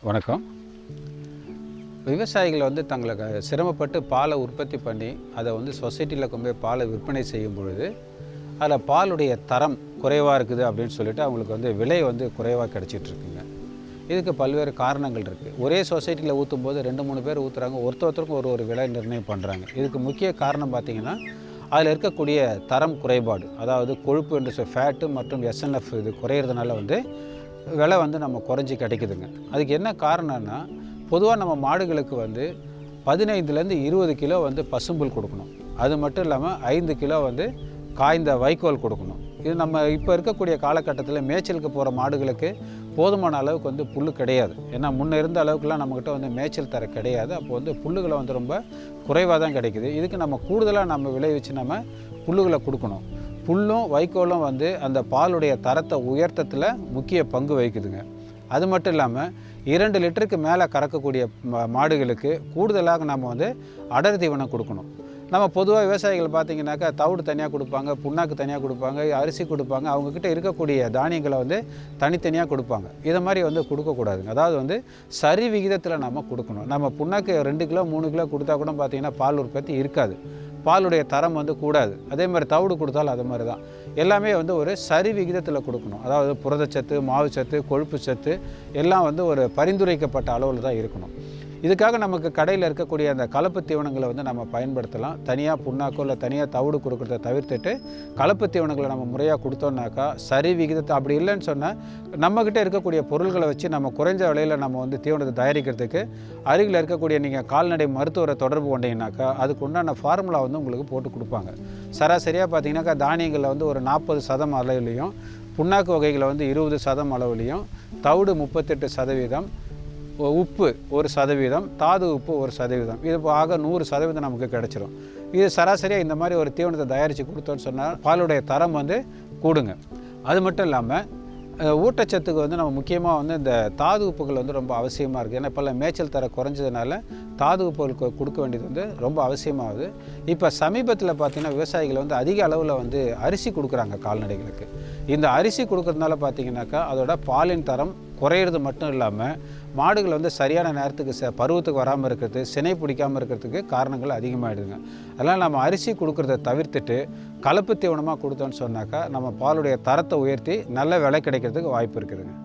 வணக்கம். விவசாயிகள் தங்களை சிரமப்பட்டு பாலை உற்பத்தி பண்ணி அதை சொசைட்டியில் கொண்டு போய் பாலை விற்பனை செய்யும் பொழுது அதில் பாலுடைய தரம் குறைவாக இருக்குது அப்படின்னு சொல்லிட்டு அவங்களுக்கு விலை குறைவாக கிடச்சிட்ருக்குங்க. இதுக்கு பல்வேறு காரணங்கள் இருக்குது. ஒரே சொசைட்டியில் ஊற்றும் போது 2-3 பேர் ஊற்றுறாங்க, ஒருத்தருக்கும் ஒரு விலை நிர்ணயம் பண்ணுறாங்க. இதுக்கு முக்கிய காரணம் பார்த்திங்கன்னா அதில் இருக்கக்கூடிய தரம் குறைபாடு, அதாவது கொழுப்பு என்று ஃபேட்டு மற்றும் எஸ்என்எஃப் இது குறையிறதுனால விலை நம்ம குறைஞ்சி கிடைக்குதுங்க. அதுக்கு என்ன காரணம்னா, பொதுவாக நம்ம மாடுகளுக்கு 15லேருந்து 20 கிலோ பசும்புல் கொடுக்கணும். அது மட்டும் இல்லாமல் 5 கிலோ காய்ந்த வைக்கோல் கொடுக்கணும். இது நம்ம இப்போ இருக்கக்கூடிய காலகட்டத்தில் மேய்ச்சலுக்கு போகிற மாடுகளுக்கு போதுமான அளவுக்கு புல் கிடையாது. ஏன்னா முன்னே இருந்த அளவுக்குலாம் நம்மக்கிட்ட மேய்ச்சல் தர கிடையாது. அப்போ புல்லுகளை ரொம்ப குறைவாக தான் கிடைக்குது. இதுக்கு நம்ம கூடுதலாக நம்ம விளைவிச்சு நம்ம புல்லுகளை கொடுக்கணும். புல்லும் வைக்கோலும் அந்த பாலுடைய தரத்தை உயர்த்தத்தில் முக்கிய பங்கு வகிக்குதுங்க. அது மட்டும் இல்லாமல் 2 லிட்டருக்கு மேலே கறக்கக்கூடிய மாடுகளுக்கு கூடுதலாக நம்ம அடர் தீவனம் கொடுக்கணும். நம்ம பொதுவாக விவசாயிகள் பார்த்திங்கனாக்கா தவிடு தனியாக கொடுப்பாங்க, புண்ணாக்கு தனியாக கொடுப்பாங்க, அரிசி கொடுப்பாங்க. அவங்கக்கிட்ட இருக்கக்கூடிய தானியங்களை தனித்தனியாக கொடுப்பாங்க. இதை மாதிரி கொடுக்கக்கூடாதுங்க. அதாவது சரி விகிதத்தில் நம்ம கொடுக்கணும். நம்ம புண்ணாக்கு 2 கிலோ 3 கிலோ கொடுத்தா கூட பார்த்திங்கன்னா பால் உற்பத்தி இருக்காது, பாலுடைய தரம் கூடாது. அதே மாதிரி தவிடு கொடுத்தாலும் அது மாதிரி தான். எல்லாமே ஒரு சரி விகிதத்தில் கொடுக்கணும். அதாவது புரதச்சத்து, மாவுச்சத்து, கொழுப்பு சத்து எல்லாம் ஒரு பரிந்துரைக்கப்பட்ட அளவில் தான் இருக்கணும். இதுக்காக நமக்கு கடையில் இருக்கக்கூடிய அந்த கலப்பு தீவனங்களை நம்ம பயன்படுத்தலாம். தனியாக புண்ணாக்கோ இல்லை தனியாக தவிடு கொடுக்குறத தவிர்த்துட்டு கலப்பு தீவனங்களை நம்ம முறையாக கொடுத்தோம்னாக்கா சரி விகிதத்தை, அப்படி இல்லைன்னு சொன்னால் நம்மக்கிட்ட இருக்கக்கூடிய பொருள்களை வச்சு நம்ம குறைஞ்ச விலையில் நம்ம தீவனத்தை தயாரிக்கிறதுக்கு அருகில் இருக்கக்கூடிய நீங்கள் கால்நடை மருத்துவரை தொடர்பு கொண்டீங்கன்னாக்கா அதுக்கு உண்டான ஃபார்முலா உங்களுக்கு போட்டு கொடுப்பாங்க. சராசரியாக பார்த்தீங்கன்னாக்கா தானியங்களில் ஒரு 40% அளவுலையும், புண்ணாக்கு வகைகளை 20% அளவுலையும், தவிடு 38%, உப்பு 1%, தாது உப்பு 1%, இது ஆக 100% நமக்கு கிடச்சிரும். இது சராசரியாக இந்த மாதிரி ஒரு தீவனத்தை தயாரித்து கொடுத்தோன்னு சொன்னால் பாலுடைய தரம் கூடுங்க. அது மட்டும் இல்லாமல் ஊட்டச்சத்துக்கு நம்ம முக்கியமாக இந்த தாது உப்புகள் ரொம்ப அவசியமாக இருக்குது. ஏன்னா இப்போல்லாம் மேய்ச்சல் தர குறைஞ்சதுனால தாது உப்புகள் கொடுக்க வேண்டியது ரொம்ப அவசியமாகுது. இப்போ சமீபத்தில் பார்த்திங்கன்னா விவசாயிகள் அதிக அளவில் அரிசி கொடுக்குறாங்க கால்நடைகளுக்கு. இந்த அரிசி கொடுக்கறதுனால பார்த்திங்கனாக்கா அதோட பாலின் தரம் குறையிறது மட்டும் இல்லாமல் மாடுகள் சரியான நேரத்துக்கு பருவத்துக்கு வராமல் இருக்கிறது, சினை பிடிக்காமல் இருக்கிறதுக்கு காரணங்கள் அதிகமாகிடுதுங்க. அதனால் நம்ம அரிசி கொடுக்குறத தவிர்த்துட்டு கலப்பு தீவனமாக கொடுத்தோன்னு சொன்னாக்கா நம்ம பாலுடைய தரத்தை உயர்த்தி நல்ல விலை கிடைக்கிறதுக்கு வாய்ப்பு இருக்குதுங்க.